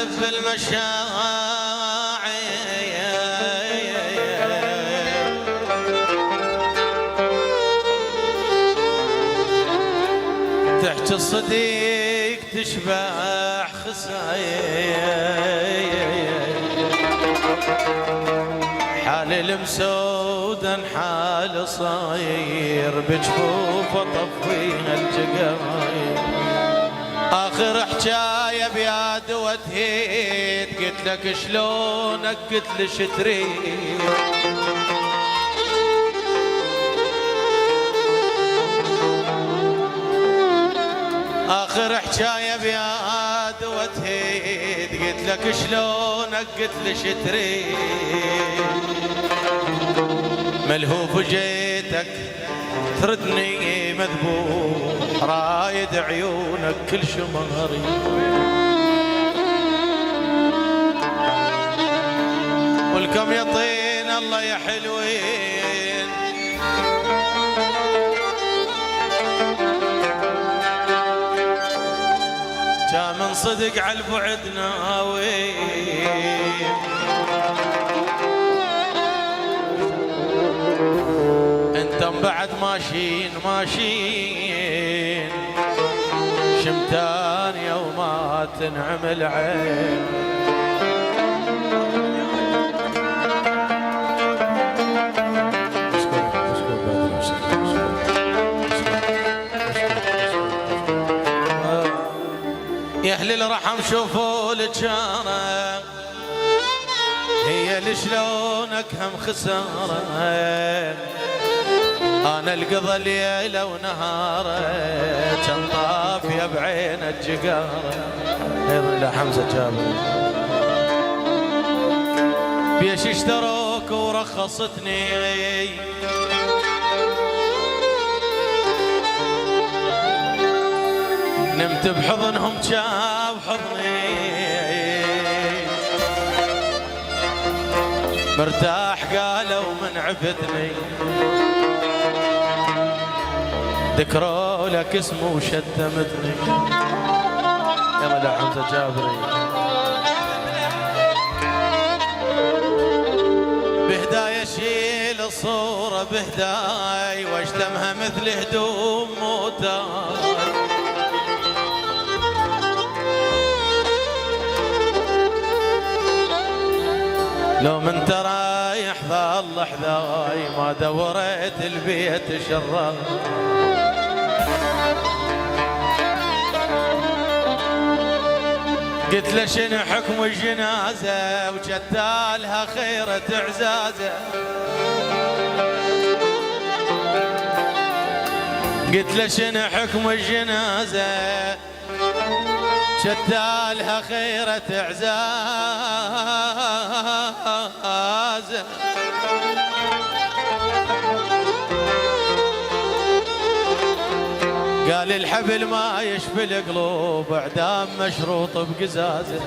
تحب المشاعر تحكي الصديق تشبع خساير حال المسودا حال صاير بجفوف طفيها الجقاير اخر حجايه بياد وتهيت قلت لك شلونك قلت لي شتريد اخر حجايه بياد وتهيت قلت لك شلونك قلت لي شتريد ملهوف جيتك تردني مذبوح رايد عيونك كل شماري والكم يا طين الله يا حلوين جا من صدق على البعد ناوي انتم بعد ماشيين شمتان يوما تنعم العين يا اهل الرحم شوفوا الجاره هي لشلونك هم خساره انا القضى ليله ونهاره كان طافيه بعين الجقاره ايضا الى حمزه جابر بيش اشتروك ورخصتني نمت بحضنهم جاب حضني مرتاح قالوا من عفتني ذكروا لك اسمه وشتمتني يلا لا حمزه جابري بهدايا شيل الصوره بهداي واشتمها مثل هدوم موتاي لو من ترايح ظل حذاي ما دورت البيت شرا قلت له شنو حكم الجنازة وجدالها خيرة عزازة قلت له شنو حكم الجنازة جدالها خيرة عزازة قال الحبل ما يشفي القلوب اعدام مشروط بقزازه